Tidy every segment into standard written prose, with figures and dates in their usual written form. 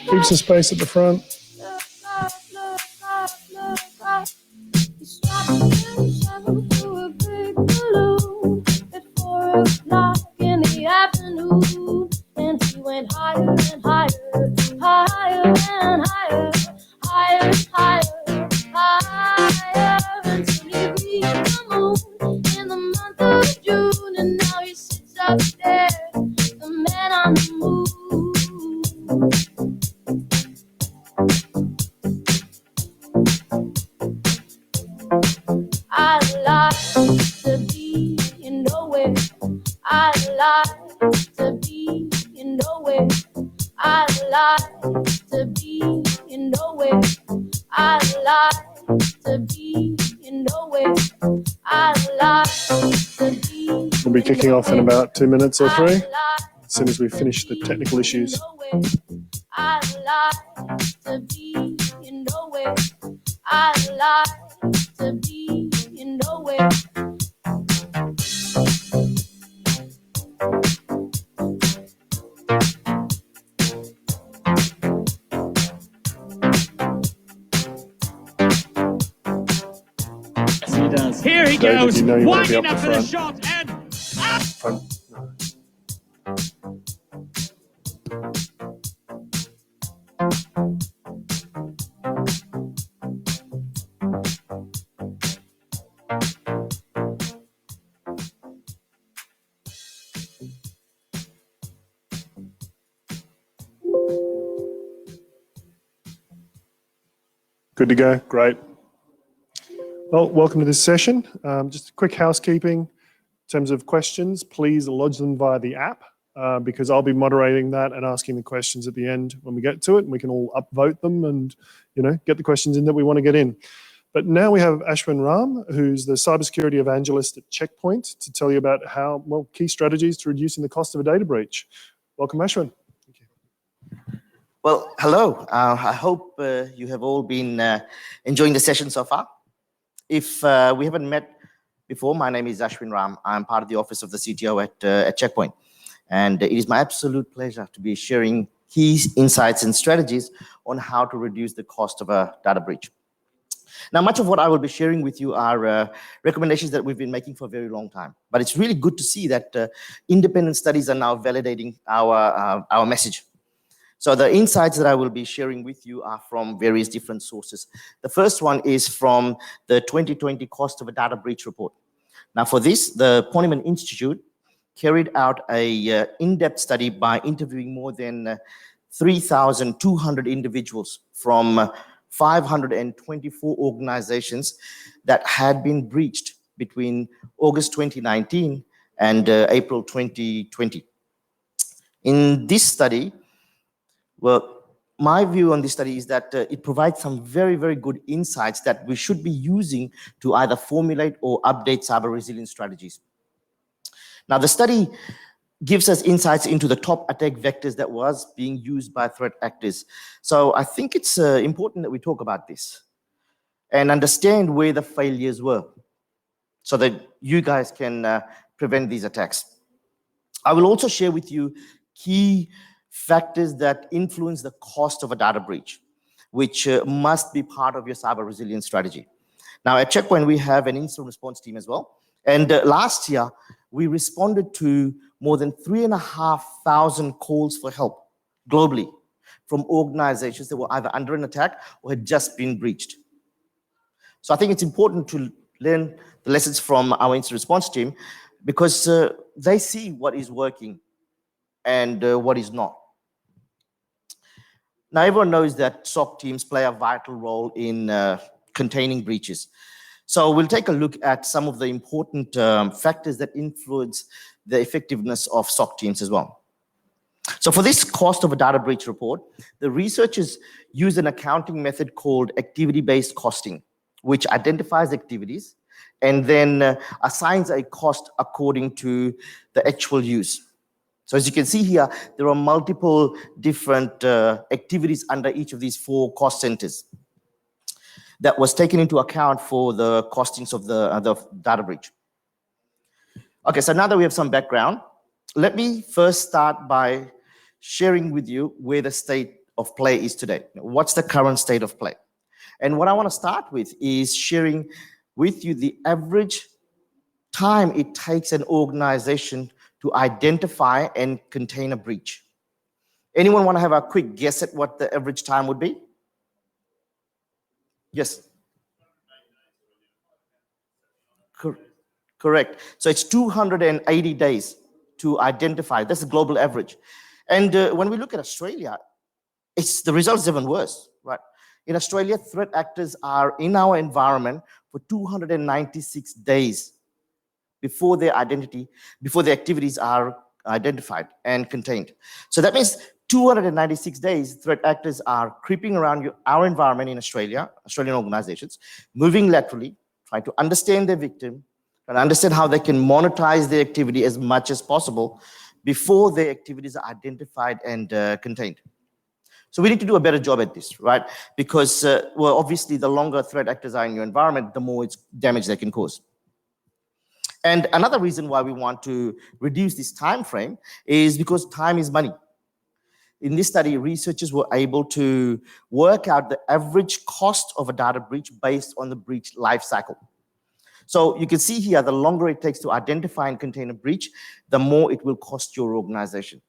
Keep some space at the front. In the afternoon, and he went higher and higher, higher and higher, higher, higher, higher, until he reached the moon in the month of June, and now he sits up there, the man on the moon. I like to be in nowhere. I like to be in nowhere. I like to be in nowhere. I like to be in nowhere. I like to be. We'll be kicking off in about 2 minutes or 3, as soon as we finish the technical issues. I like to be in nowhere. I like to be in nowhere. Here he David, goes, you know you want to be winding up up the for the front. shot, and Front. Good to go, great. Well, welcome to this session. Just a quick housekeeping. In terms of questions, please lodge them via the app because I'll be moderating that and asking the questions at the end when we get to it, and we can all upvote them and get the questions in that we want to get in. But now we have Ashwin Ram, who's the cybersecurity evangelist at Check Point, to tell you about key strategies to reducing the cost of a data breach. Welcome, Ashwin. Thank you. Well, hello. I hope you have all been enjoying the session so far. If we haven't met before, my name is Ashwin Ram. I'm part of the office of the CTO at Check Point. And it is my absolute pleasure to be sharing key insights and strategies on how to reduce the cost of a data breach. Now, much of what I will be sharing with you are recommendations that we've been making for a very long time. But it's really good to see that independent studies are now validating our message. So the insights that I will be sharing with you are from various different sources. The first one is from the 2020 Cost of a Data Breach report. Now for this, the Poneman Institute carried out a in-depth study by interviewing more than 3,200 individuals from 524 organizations that had been breached between August 2019 and April 2020. In this study, well, my view on this study is that it provides some very, very good insights that we should be using to either formulate or update cyber resilience strategies. Now, the study gives us insights into the top attack vectors that was being used by threat actors. So I think it's important that we talk about this and understand where the failures were so that you guys can prevent these attacks. I will also share with you key factors that influence the cost of a data breach, which must be part of your cyber resilience strategy. Now, at Check Point, we have an incident response team as well. And last year, we responded to more than 3,500 calls for help globally from organizations that were either under an attack or had just been breached. So I think it's important to learn the lessons from our incident response team because they see what is working and what is not. Now, everyone knows that SOC teams play a vital role in containing breaches. So we'll take a look at some of the important factors that influence the effectiveness of SOC teams as well. So for this cost of a data breach report, the researchers use an accounting method called activity-based costing, which identifies activities and then assigns a cost according to the actual use. So as you can see here, there are multiple different activities under each of these 4 cost centers that was taken into account for the costings of the data breach. Okay, so now that we have some background, let me first start by sharing with you where the state of play is today. What's the current state of play? And what I want to start with is sharing with you the average time it takes an organization to identify and contain a breach. Anyone want to have a quick guess at what the average time would be? Yes. Correct. So it's 280 days to identify. That's the global average. And when we look at Australia, the result is even worse, right? In Australia, threat actors are in our environment for 296 days before their activities are identified and contained. So that means 296 days, threat actors are creeping around our environment in Australia, Australian organizations, moving laterally, trying to understand their victim, and understand how they can monetize their activity as much as possible before their activities are identified and contained. So we need to do a better job at this, right? Because, well, obviously, the longer threat actors are in your environment, the more damage they can cause. And another reason why we want to reduce this time frame is because time is money. In this study, researchers were able to work out the average cost of a data breach based on the breach life cycle. So you can see here, the longer it takes to identify and contain a breach, the more it will cost your organization.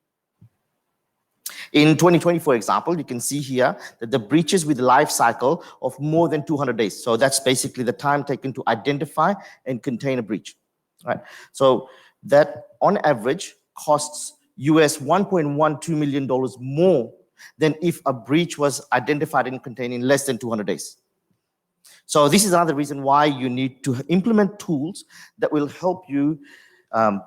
In 2020, for example, you can see here that the breaches with life cycle of more than 200 days. So that's basically the time taken to identify and contain a breach, right? So that on average costs US $1.12 million more than if a breach was identified and contained in less than 200 days. So this is another reason why you need to implement tools that will help you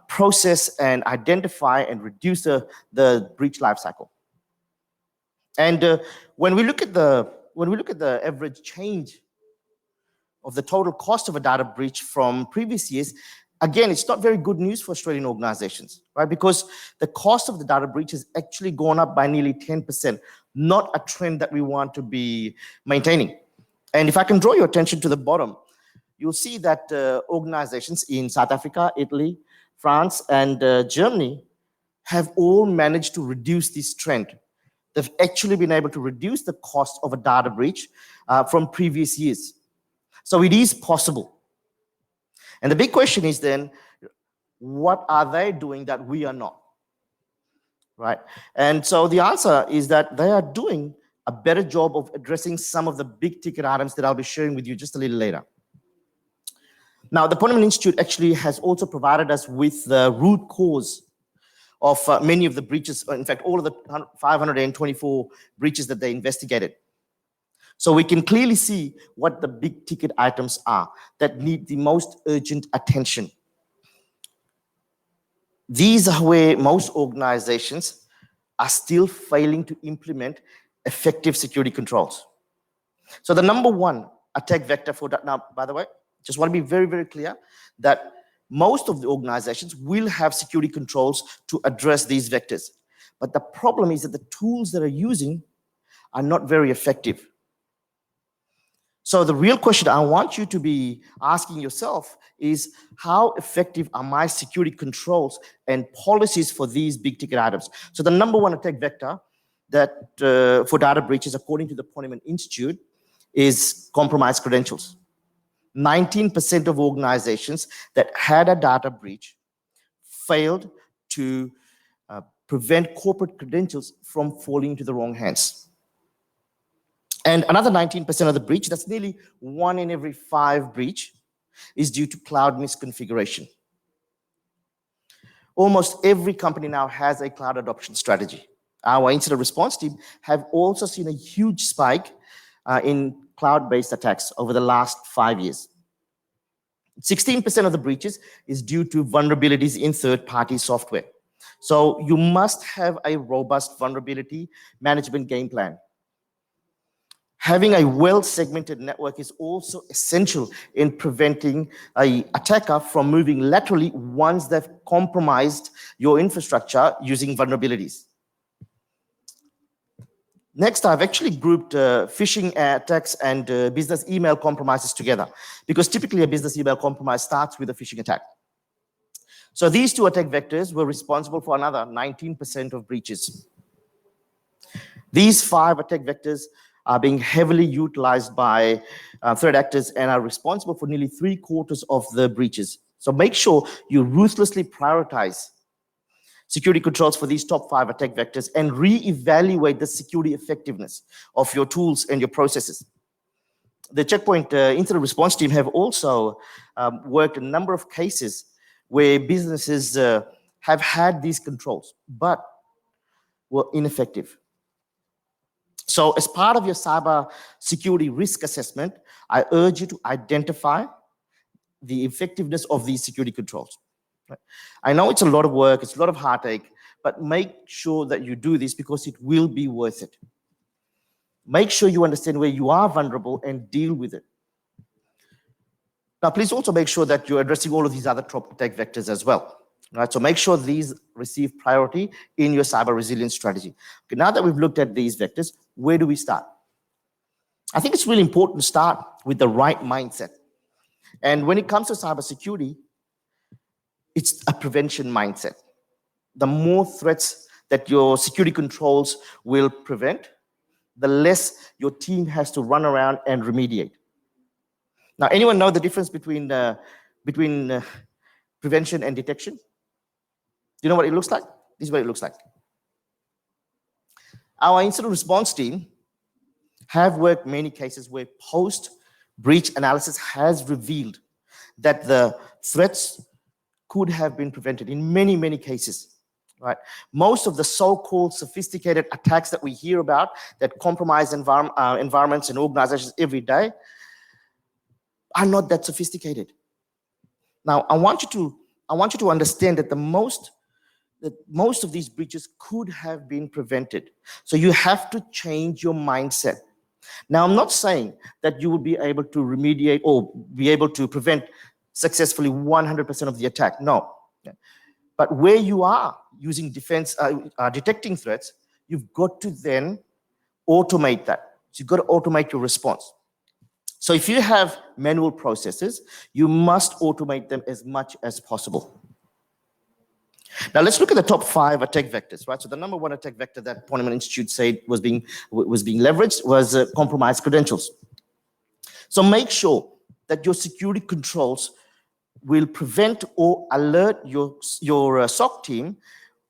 process and identify and reduce the breach life cycle. And when we look at the average change of the total cost of a data breach from previous years, again, it's not very good news for Australian organizations, right? Because the cost of the data breach has actually gone up by nearly 10%, not a trend that we want to be maintaining. And if I can draw your attention to the bottom, you'll see that organizations in South Africa, Italy, France, and Germany have all managed to reduce this trend. They've actually been able to reduce the cost of a data breach from previous years. So it is possible. And the big question is then, what are they doing that we are not? Right? And so the answer is that they are doing a better job of addressing some of the big ticket items that I'll be sharing with you just a little later. Now, the Poneman Institute actually has also provided us with the root cause of many of the breaches, in fact, all of the 524 breaches that they investigated. So we can clearly see what the big ticket items are that need the most urgent attention. These are where most organizations are still failing to implement effective security controls. So the number one attack vector for that, now, by the way, just want to be very, very clear that most of the organizations will have security controls to address these vectors. But the problem is that the tools that are using are not very effective. So the real question I want you to be asking yourself is, how effective are my security controls and policies for these big ticket items? So the number one attack vector that for data breaches, according to the Poneman Institute, is compromised credentials. 19% of organizations that had a data breach failed to prevent corporate credentials from falling into the wrong hands. And another 19% of the breach, that's nearly 1 in every 5 breach, is due to cloud misconfiguration. Almost every company now has a cloud adoption strategy. Our incident response team have also seen a huge spike in cloud-based attacks over the last 5 years. 16% of the breaches is due to vulnerabilities in third-party software. So you must have a robust vulnerability management game plan. Having a well-segmented network is also essential in preventing an attacker from moving laterally once they've compromised your infrastructure using vulnerabilities. Next, I've actually grouped phishing attacks and business email compromises together, because typically a business email compromise starts with a phishing attack. So these two attack vectors were responsible for another 19% of breaches. These 5 attack vectors are being heavily utilized by threat actors and are responsible for nearly 3/4 of the breaches. So make sure you ruthlessly prioritize security controls for these top 5 attack vectors and reevaluate the security effectiveness of your tools and your processes. The Check Point incident response team have also worked a number of cases where businesses have had these controls, but were ineffective. So as part of your cyber security risk assessment, I urge you to identify the effectiveness of these security controls. I know it's a lot of work, it's a lot of heartache, but make sure that you do this because it will be worth it. Make sure you understand where you are vulnerable and deal with it. Now, please also make sure that you're addressing all of these other top attack vectors as well. Right, so make sure these receive priority in your cyber resilience strategy. Okay, now that we've looked at these vectors, where do we start? I think it's really important to start with the right mindset. And when it comes to cybersecurity, it's a prevention mindset. The more threats that your security controls will prevent, the less your team has to run around and remediate. Now, anyone know the difference between prevention and detection? Do you know what it looks like? This is what it looks like. Our incident response team have worked many cases where post-breach analysis has revealed that the threats could have been prevented in many, many cases. Right? Most of the so-called sophisticated attacks that we hear about that compromise environments and organizations every day are not that sophisticated. Now, I want you to understand that most of these breaches could have been prevented. So you have to change your mindset. Now, I'm not saying that you will be able to remediate or be able to prevent successfully 100% of the attack. No. But where you are using defense, detecting threats, you've got to then automate that. So you've got to automate your response. So if you have manual processes, you must automate them as much as possible. Now let's look at the top 5 attack vectors, right? So the number 1 attack vector that Poneman Institute said was being leveraged was compromised credentials. So make sure that your security controls will prevent or alert your SOC team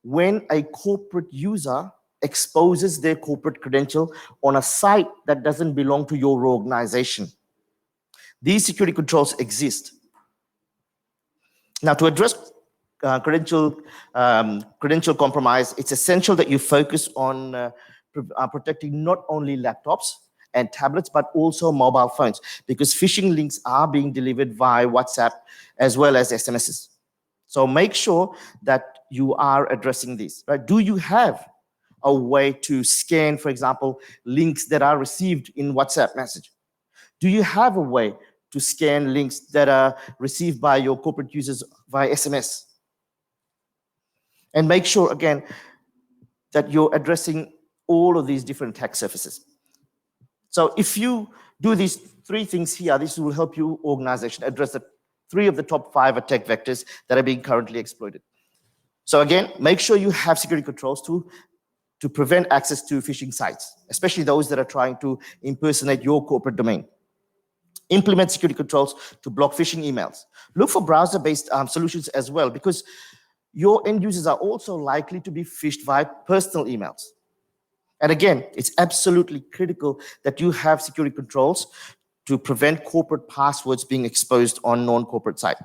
when a corporate user exposes their corporate credential on a site that doesn't belong to your organization. These security controls exist. Now, to address credential compromise, it's essential that you focus on protecting not only laptops and tablets, but also mobile phones, because phishing links are being delivered via WhatsApp as well as SMSs. So make sure that you are addressing these. Right? Do you have a way to scan, for example, links that are received in WhatsApp message? Do you have a way to scan links that are received by your corporate users via SMS? And make sure, again, that you're addressing all of these different attack surfaces. So if you do these 3 things here, this will help your organization address the 3 of the top 5 attack vectors that are being currently exploited. So again, make sure you have security controls to prevent access to phishing sites, especially those that are trying to impersonate your corporate domain. Implement security controls to block phishing emails. Look for browser-based solutions as well, because your end users are also likely to be phished via personal emails. And again, it's absolutely critical that you have security controls to prevent corporate passwords being exposed on non-corporate sites.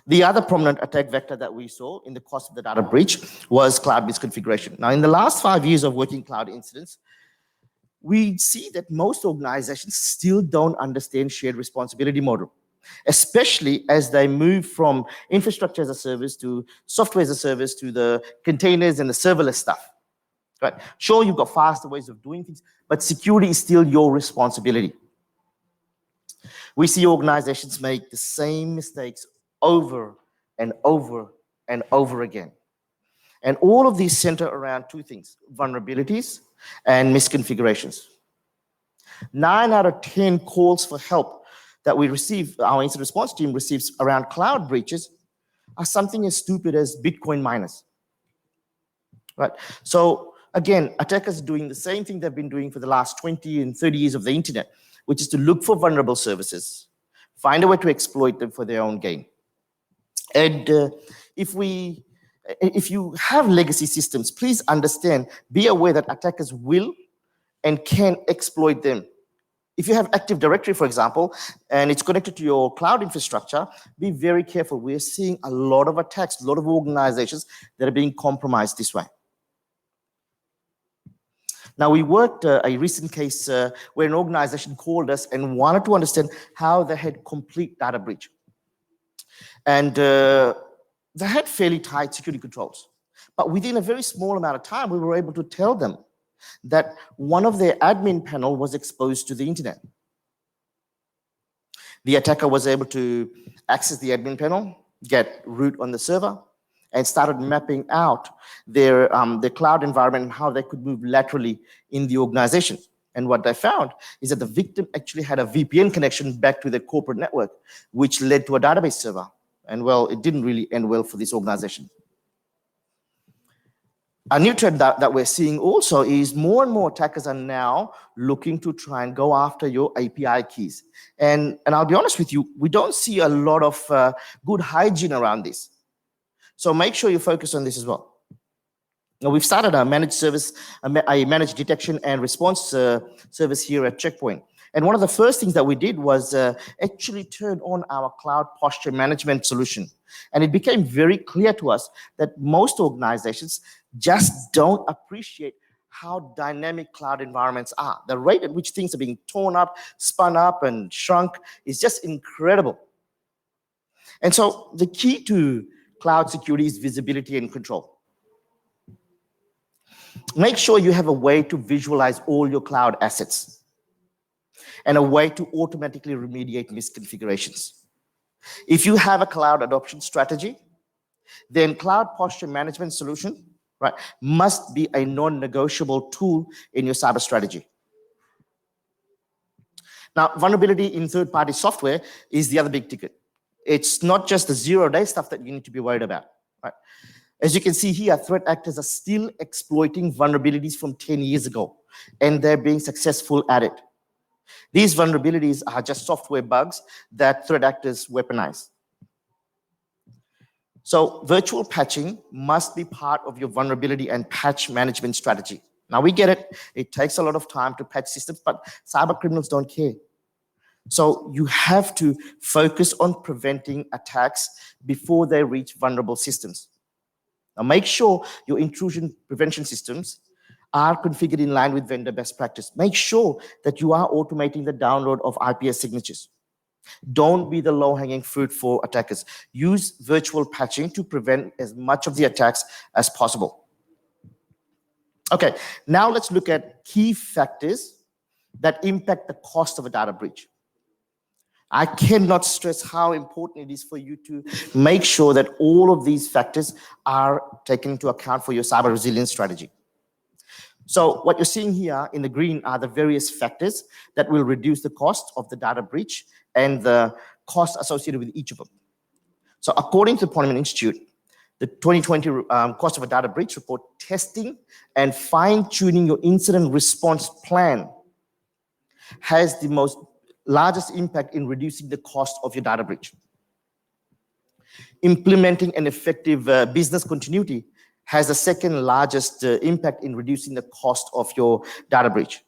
The other prominent attack vector that we saw in the cost of the data breach was cloud-based configuration. Now, in the last 5 years of working cloud incidents, we see that most organizations still don't understand shared responsibility model, especially as they move from infrastructure as a service to software as a service to the containers and the serverless stuff. Right? Sure, you've got faster ways of doing things, but security is still your responsibility. We see organizations make the same mistakes over and over and over again. And all of these center around 2 things: vulnerabilities and misconfigurations. 9 out of 10 calls for help that we receive, our incident response team receives around cloud breaches, are something as stupid as Bitcoin miners, right? So again, attackers are doing the same thing they've been doing for the last 20 and 30 years of the internet, which is to look for vulnerable services, find a way to exploit them for their own gain. And if you have legacy systems, please understand, be aware that attackers will and can exploit them. If you have Active Directory, for example, and it's connected to your cloud infrastructure, be very careful. We're seeing a lot of attacks, a lot of organizations that are being compromised this way. Now, we worked a recent case where an organization called us and wanted to understand how they had complete data breach. And they had fairly tight security controls. But within a very small amount of time, we were able to tell them that one of their admin panel was exposed to the internet. The attacker was able to access the admin panel, get root on the server, and started mapping out their cloud environment and how they could move laterally in the organization. And what they found is that the victim actually had a VPN connection back to their corporate network, which led to a database server. And well, it didn't really end well for this organization. A new trend that we're seeing also is more and more attackers are now looking to try and go after your API keys. And I'll be honest with you, we don't see a lot of good hygiene around this. So make sure you focus on this as well. Now, we've started a managed service, a managed detection and response service here at Check Point. And one of the first things that we did was actually turn on our cloud posture management solution. And it became very clear to us that most organizations just don't appreciate how dynamic cloud environments are. The rate at which things are being torn up, spun up, and shrunk is just incredible. And so the key to cloud security is visibility and control. Make sure you have a way to visualize all your cloud assets and a way to automatically remediate misconfigurations. If you have a cloud adoption strategy, then cloud posture management solution, right, must be a non-negotiable tool in your cyber strategy. Now, vulnerability in third-party software is the other big ticket. It's not just the zero-day stuff that you need to be worried about, right? As you can see here, threat actors are still exploiting vulnerabilities from 10 years ago, and they're being successful at it. These vulnerabilities are just software bugs that threat actors weaponize. So virtual patching must be part of your vulnerability and patch management strategy. Now, we get it. It takes a lot of time to patch systems, but cyber criminals don't care. So you have to focus on preventing attacks before they reach vulnerable systems. Now, make sure your intrusion prevention systems are configured in line with vendor best practice. Make sure that you are automating the download of IPS signatures. Don't be the low-hanging fruit for attackers. Use virtual patching to prevent as much of the attacks as possible. Okay, now let's look at key factors that impact the cost of a data breach. I cannot stress how important it is for you to make sure that all of these factors are taken into account for your cyber resilience strategy. So what you're seeing here in the green are the various factors that will reduce the cost of the data breach and the cost associated with each of them. So according to the Ponemon Institute, the 2020 cost of a data breach report, testing and fine-tuning your incident response plan has the largest impact in reducing the cost of your data breach. Implementing an effective business continuity has the second largest impact in reducing the cost of your data breach.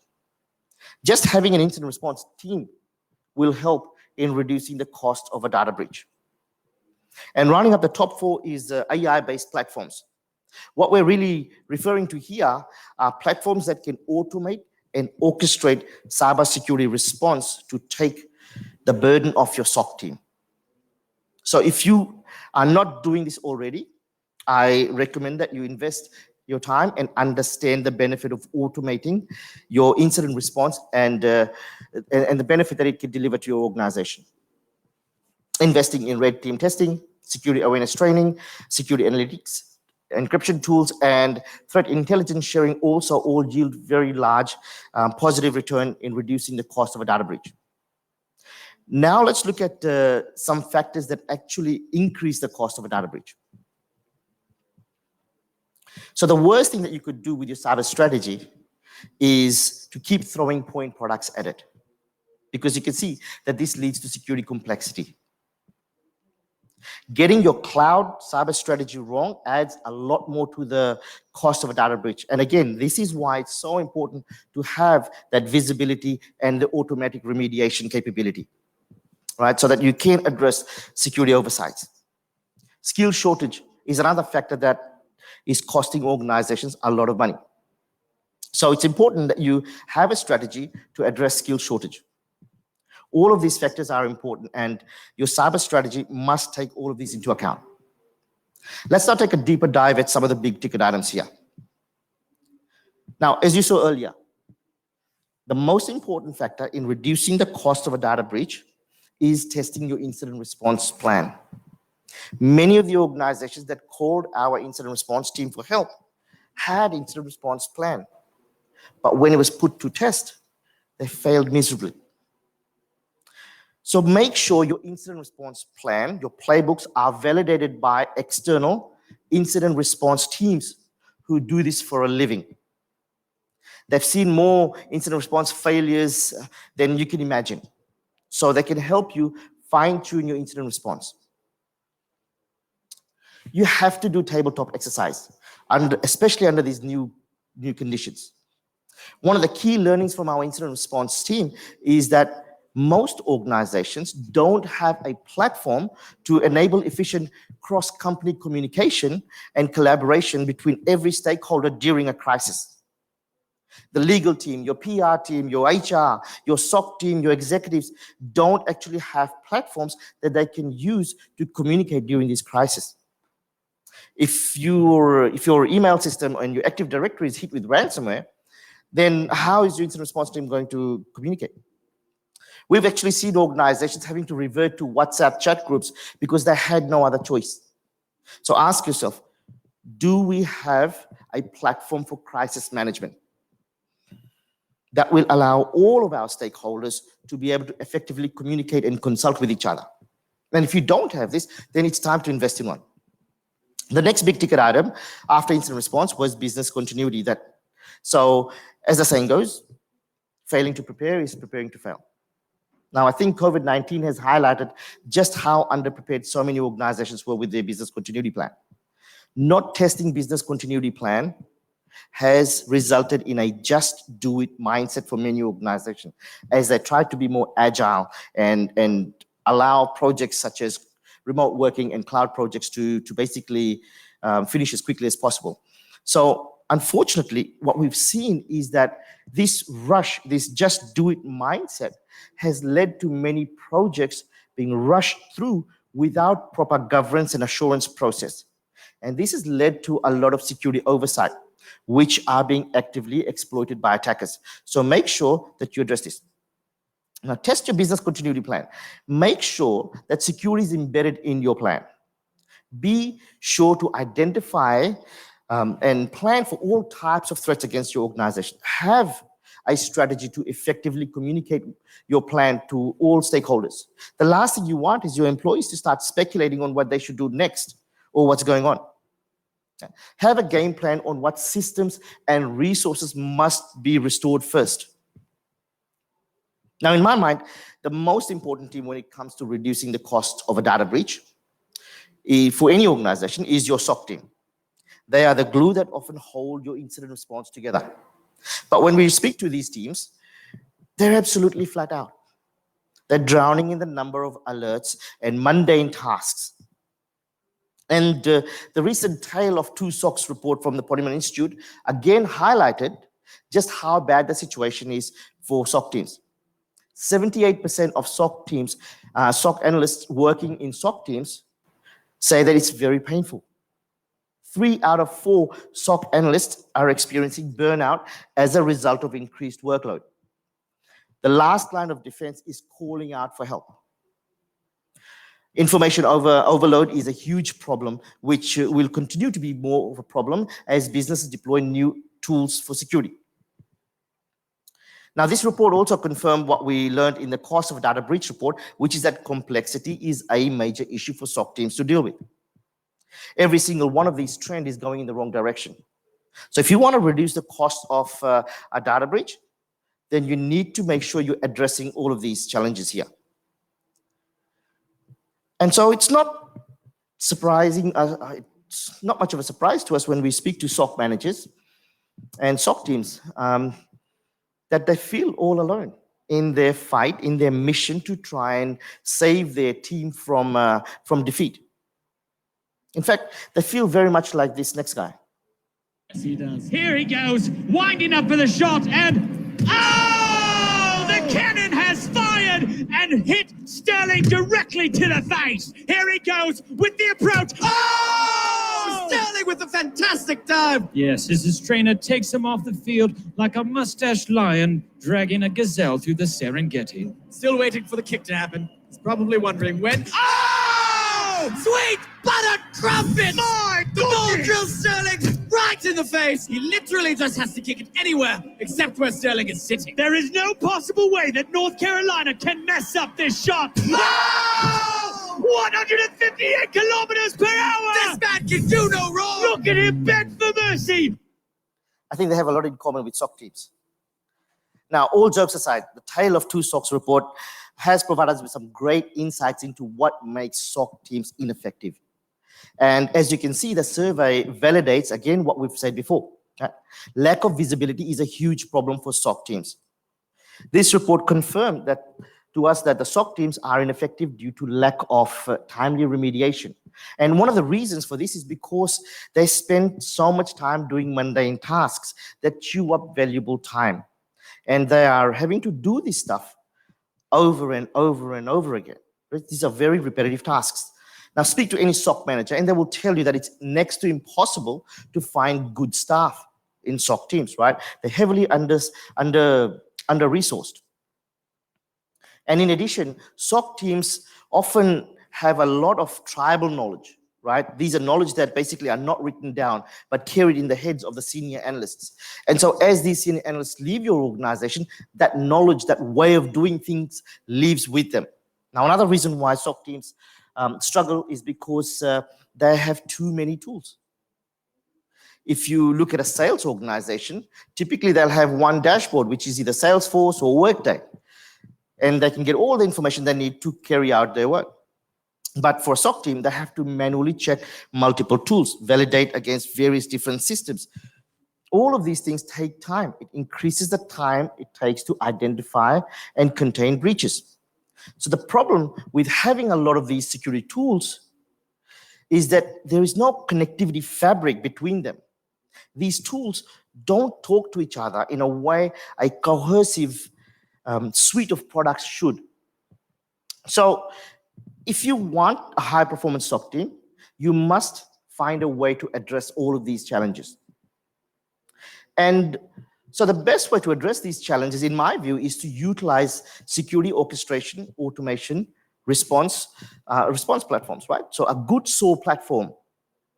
Just having an incident response team will help in reducing the cost of a data breach. And rounding up the top four is AI-based platforms. What we're really referring to here are platforms that can automate and orchestrate cybersecurity response to take the burden off your SOC team. So if you are not doing this already, I recommend that you invest your time and understand the benefit of automating your incident response and the benefit that it can deliver to your organization. Investing in red team testing, security awareness training, security analytics, encryption tools, and threat intelligence sharing also all yield very large positive return in reducing the cost of a data breach. Now let's look at some factors that actually increase the cost of a data breach. So the worst thing that you could do with your cyber strategy is to keep throwing point products at it, because you can see that this leads to security complexity. Getting your cloud cyber strategy wrong adds a lot more to the cost of a data breach. And again, this is why it's so important to have that visibility and the automatic remediation capability, right? So that you can address security oversights. Skill shortage is another factor that is costing organizations a lot of money. So it's important that you have a strategy to address skill shortage. All of these factors are important, and your cyber strategy must take all of these into account. Let's now take a deeper dive at some of the big ticket items here. Now, as you saw earlier, the most important factor in reducing the cost of a data breach is testing your incident response plan. Many of the organizations that called our incident response team for help had incident response plan, but when it was put to test, they failed miserably. So make sure your incident response plan, your playbooks, are validated by external incident response teams who do this for a living. They've seen more incident response failures than you can imagine. So they can help you fine-tune your incident response. You have to do tabletop exercise, especially under these new conditions. One of the key learnings from our incident response team is that most organizations don't have a platform to enable efficient cross-company communication and collaboration between every stakeholder during a crisis. The legal team, your PR team, your HR, your SOC team, your executives don't actually have platforms that they can use to communicate during this crisis. If your email system and your Active Directory is hit with ransomware, then how is your incident response team going to communicate? We've actually seen organizations having to revert to WhatsApp chat groups because they had no other choice. So ask yourself, do we have a platform for crisis management that will allow all of our stakeholders to be able to effectively communicate and consult with each other? And if you don't have this, then it's time to invest in one. The next big ticket item after incident response was business continuity. So as the saying goes, failing to prepare is preparing to fail. Now, I think COVID-19 has highlighted just how underprepared so many organizations were with their business continuity plan. Not testing business continuity plan has resulted in a just do it mindset for many organizations as they try to be more agile and allow projects such as remote working and cloud projects to basically finish as quickly as possible. So unfortunately, what we've seen is that this rush, this just do it mindset has led to many projects being rushed through without proper governance and assurance process. And this has led to a lot of security oversight, which are being actively exploited by attackers. So make sure that you address this. Now, test your business continuity plan. Make sure that security is embedded in your plan. Be sure to identify and plan for all types of threats against your organization. Have a strategy to effectively communicate your plan to all stakeholders. The last thing you want is your employees to start speculating on what they should do next or what's going on. Have a game plan on what systems and resources must be restored first. Now, in my mind, the most important team when it comes to reducing the cost of a data breach for any organization is your SOC team. They are the glue that often hold your incident response together. But when we speak to these teams, they're absolutely flat out. They're drowning in the number of alerts and mundane tasks. And the recent Tale of Two SOCs report from the Polymer Institute again highlighted just how bad the situation is for SOC teams. 78% of SOC teams, SOC analysts working in SOC teams say that it's very painful. 3 out of 4 SOC analysts are experiencing burnout as a result of increased workload. The last line of defense is calling out for help. Information overload is a huge problem, which will continue to be more of a problem as businesses deploy new tools for security. Now, this report also confirmed what we learned in the cost of data breach report, which is that complexity is a major issue for SOC teams to deal with. Every single one of these trends is going in the wrong direction. So if you want to reduce the cost of a data breach, then you need to make sure you're addressing all of these challenges here. And so it's not surprising, it's not much of a surprise to us when we speak to SOC managers and SOC teams that they feel all alone in their fight, in their mission to try and save their team from defeat. In fact, they feel very much like this next guy. Yes, he does. Here he goes, winding up for the shot, and oh! The cannon has fired and hit Sterling directly to the face. Here he goes with the approach. Oh! Sterling with a fantastic dive. Yes, as his trainer takes him off the field like a mustached lion dragging a gazelle through the Serengeti. Still waiting for the kick to happen. He's probably wondering when. Oh! Sweet butter crumpet! The ball drills Sterling right in the face. He literally just has to kick it anywhere except where Sterling is sitting. There is no possible way that North Carolina can mess up this shot. Oh! 158 kilometers per hour! This man can do no wrong! Look at him beg for mercy! I think they have a lot in common with SOC teams. Now, all jokes aside, the Tale of Two SOCs report has provided us with some great insights into what makes SOC teams ineffective. And as you can see, the survey validates, again, what we've said before. Right? Lack of visibility is a huge problem for SOC teams. This report confirmed that to us that the SOC teams are ineffective due to lack of timely remediation. And one of the reasons for this is because they spend so much time doing mundane tasks that chew up valuable time. And they are having to do this stuff over and over and over again. Right? These are very repetitive tasks. Now speak to any SOC manager and they will tell you that it's next to impossible to find good staff in SOC teams, right? They're heavily under-resourced. And in addition, SOC teams often have a lot of tribal knowledge, right? These are knowledge that basically are not written down, but carried in the heads of the senior analysts. And so as these senior analysts leave your organization, that knowledge, that way of doing things leaves with them. Now, another reason why SOC teams struggle is because they have too many tools. If you look at a sales organization, typically they'll have one dashboard, which is either Salesforce or Workday. And they can get all the information they need to carry out their work. But for a SOC team, they have to manually check multiple tools, validate against various different systems. All of these things take time. It increases the time it takes to identify and contain breaches. So the problem with having a lot of these security tools is that there is no connectivity fabric between them. These tools don't talk to each other in a way a cohesive suite of products should. So if you want a high-performance SOC team, you must find a way to address all of these challenges. And so the best way to address these challenges, in my view, is to utilize security orchestration, automation, response platforms, right? So a good SOAR platform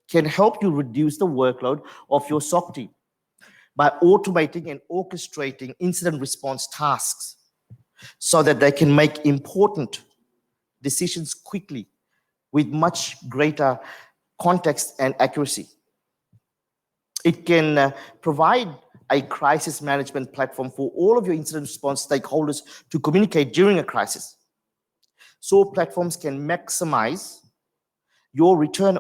can help you reduce the workload of your SOC team by automating and orchestrating incident response tasks so that they can make important decisions quickly with much greater context and accuracy. It can provide a crisis management platform for all of your incident response stakeholders to communicate during a crisis. SOAR platforms can maximize your return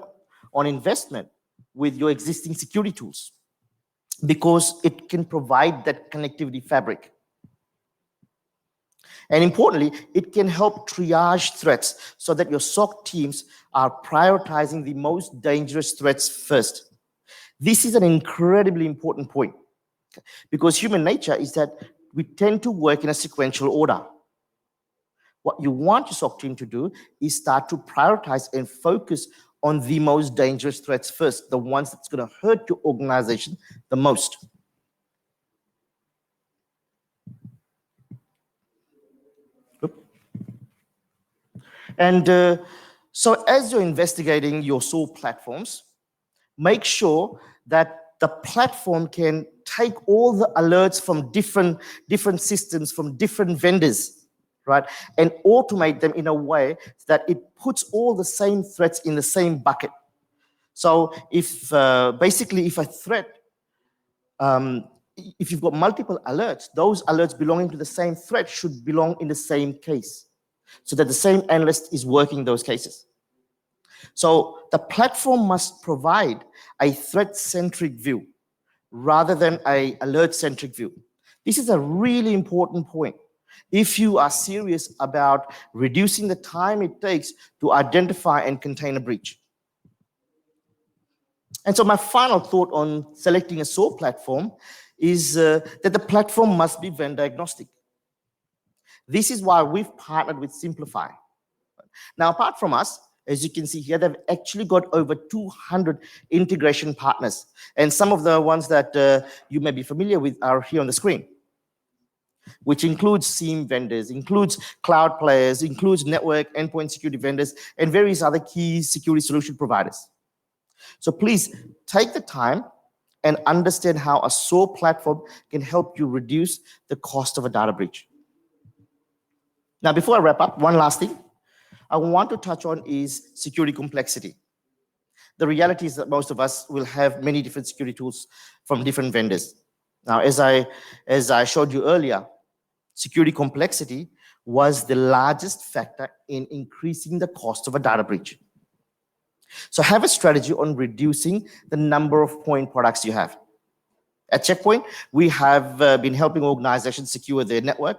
on investment with your existing security tools because it can provide that connectivity fabric. And importantly, it can help triage threats so that your SOC teams are prioritizing the most dangerous threats first. This is an incredibly important point because human nature is that we tend to work in a sequential order. What you want your SOC team to do is start to prioritize and focus on the most dangerous threats first, the ones that's going to hurt your organization the most. And so as you're investigating your SOAR platforms, make sure that the platform can take all the alerts from different systems, from different vendors, right, and automate them in a way that it puts all the same threats in the same bucket. So if basically if a threat, if you've got multiple alerts, those alerts belonging to the same threat should belong in the same case, so that the same analyst is working those cases. So the platform must provide a threat-centric view rather than an alert-centric view. This is a really important point if you are serious about reducing the time it takes to identify and contain a breach. And so my final thought on selecting a SOAR platform is that the platform must be vendor agnostic. This is why we've partnered with Siemplify. Now, apart from us, as you can see here, they've actually got over 200 integration partners. And some of the ones that you may be familiar with are here on the screen, which includes SIEM vendors, includes cloud players, includes network endpoint security vendors, and various other key security solution providers. So please take the time and understand how a SOAR platform can help you reduce the cost of a data breach. Now, before I wrap up, one last thing I want to touch on is security complexity. The reality is that most of us will have many different security tools from different vendors. Now, as I showed you earlier, security complexity was the largest factor in increasing the cost of a data breach. So have a strategy on reducing the number of point products you have. At Check Point, we have been helping organizations secure their network,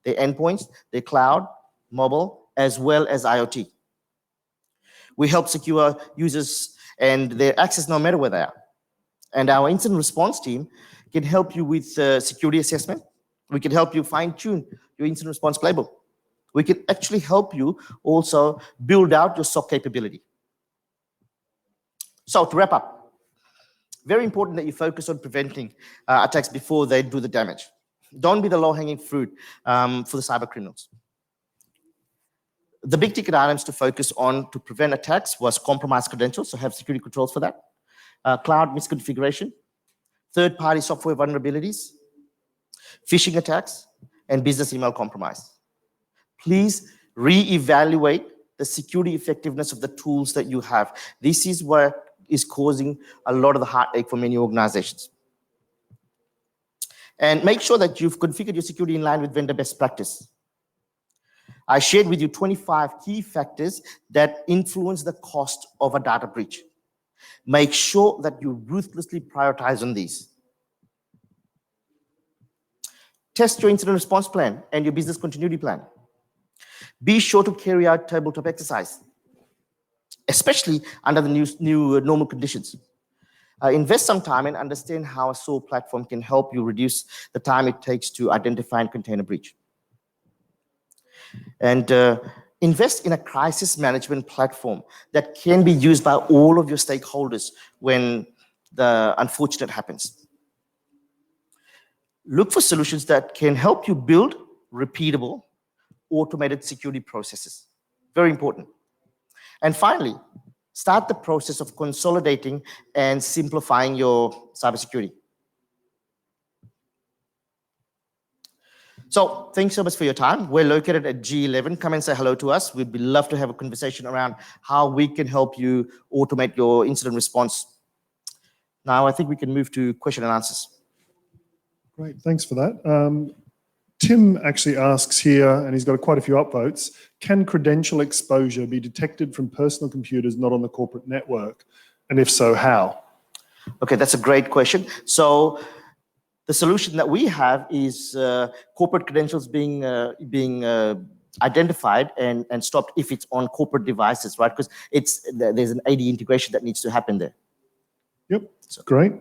their endpoints, their cloud, mobile, as well as IoT. We help secure users and their access no matter where they are. And our incident response team can help you with security assessment. We can help you fine-tune your incident response playbook. We can actually help you also build out your SOC capability. So to wrap up, very important that you focus on preventing attacks before they do the damage. Don't be the low-hanging fruit for the cyber criminals. The big ticket items to focus on to prevent attacks was compromised credentials, so have security controls for that, cloud misconfiguration, third-party software vulnerabilities, phishing attacks, and business email compromise. Please reevaluate the security effectiveness of the tools that you have. This is what is causing a lot of the heartache for many organizations. And make sure that you've configured your security in line with vendor best practice. I shared with you 25 key factors that influence the cost of a data breach. Make sure that you ruthlessly prioritize on these. Test your incident response plan and your business continuity plan. Be sure to carry out tabletop exercise, especially under the new normal conditions. Invest some time and understand how a SOAR platform can help you reduce the time it takes to identify and contain a breach. And invest in a crisis management platform that can be used by all of your stakeholders when the unfortunate happens. Look for solutions that can help you build repeatable, automated security processes. Very important. And finally, start the process of consolidating and simplifying your cybersecurity. So thanks so much for your time. We're located at G11. Come and say hello to us. We'd love to have a conversation around how we can help you automate your incident response. Now I think we can move to question and answers. Great, thanks for that. Tim actually asks here, and he's got quite a few upvotes, can credential exposure be detected from personal computers not on the corporate network? And if so, how? Okay, that's a great question. So the solution that we have is corporate credentials being identified and stopped if it's on corporate devices, right? Because there's an AD integration that needs to happen there. Yep, so. Great.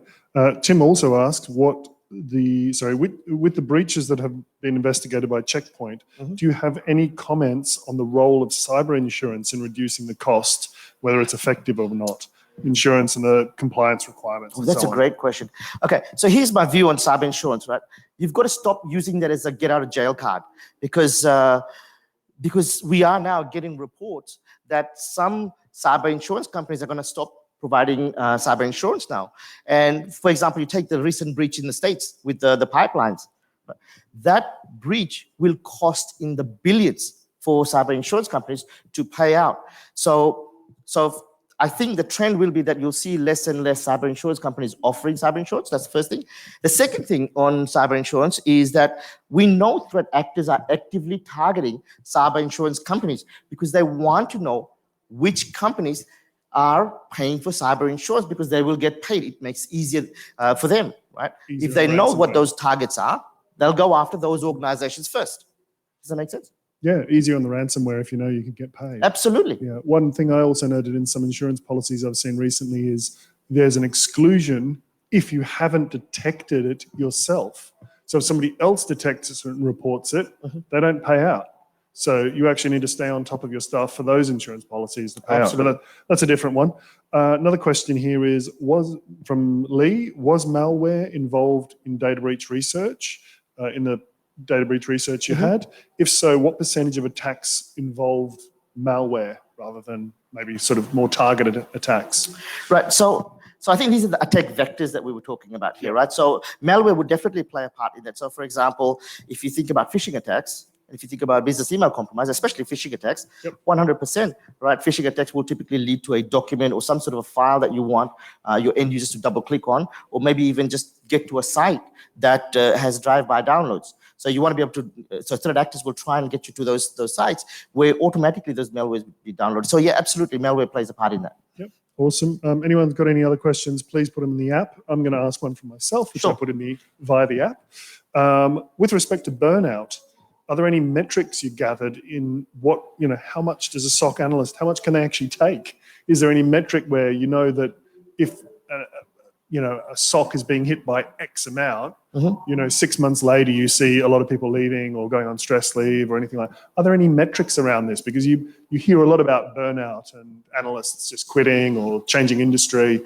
Tim also asked with the breaches that have been investigated by Check Point, do you have any comments on the role of cyber insurance in reducing the cost, whether it's effective or not? Insurance and the compliance requirements. That's a great question. Okay, so here's my view on cyber insurance, right? You've got to stop using that as a get out of jail card because we are now getting reports that some cyber insurance companies are going to stop providing cyber insurance now. And for example, you take the recent breach in the States with the pipelines. That breach will cost in the billions for cyber insurance companies to pay out. So I think the trend will be that you'll see less and less cyber insurance companies offering cyber insurance. That's the first thing. The second thing on cyber insurance is that we know threat actors are actively targeting cyber insurance companies because they want to know which companies are paying for cyber insurance because they will get paid. It makes it easier for them, right? Easier if they for know what ransomware. those targets are, they'll go after those organizations first. Does that make sense? Yeah, easier on the ransomware if you know you can get paid. Absolutely. Yeah. One thing I also noted in some insurance policies I've seen recently is there's an exclusion if you haven't detected it yourself. So if somebody else detects it and reports it, they don't pay out. So you actually need to stay on top of your stuff for those insurance policies to pay Absolutely. out. But that's a different one. Another question here is, from Lee, was malware involved in data breach research, in the data breach research you had? If so, what percentage of attacks involved malware rather than maybe sort of more targeted attacks? Right. So I think these are the attack vectors that we were talking about here, right? So malware would definitely play a part in that. So for example, if you think about phishing attacks, if you think about business email compromise, especially phishing attacks, 100%, right? Phishing attacks will typically lead to a document or some sort of a file that you want your end users to double click on, or maybe even just get to a site that has drive-by downloads. So you want to be able to, so threat actors will try and get you to those sites where automatically those malwares will be downloaded. So yeah, absolutely, malware plays a part in that. Yep, awesome. Anyone's got any other questions, please put them in the app. I'm going to ask one for myself, which I put in via the app. With respect to burnout, are there any metrics you gathered in what, how much does a SOC analyst, how much can they actually take? Is there any metric where you know that if, a SOC is being hit by X amount, 6 months later you see a lot of people leaving or going on stress leave or anything like that? Are there any metrics around this? Because you hear a lot about burnout and analysts just quitting or changing industry.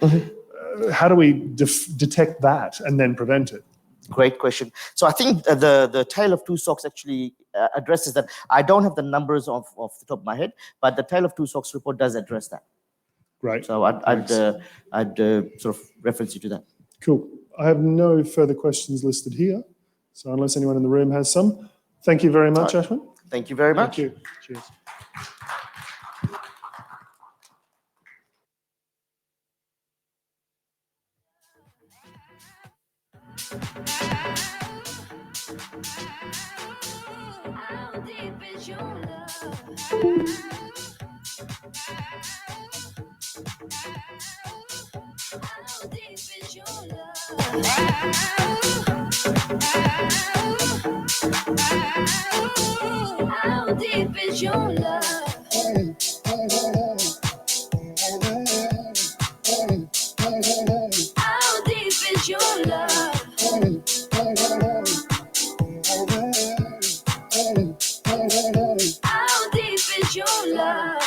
How do we detect that and then prevent it? Great question. So I think the Tale of Two SOCs actually addresses that. I don't have the numbers off the top of my head, but the Tale of Two SOCs report does address that. Great. So I'd sort of reference you to that. Cool. I have no further questions listed here. So unless anyone in the room has some, thank you very much, Ashwin. Thank you very much. Thank you. Cheers. How deep is your love? How deep is your love? How deep is your love? How deep is your love? How deep is your love?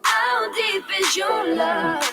How deep is your love?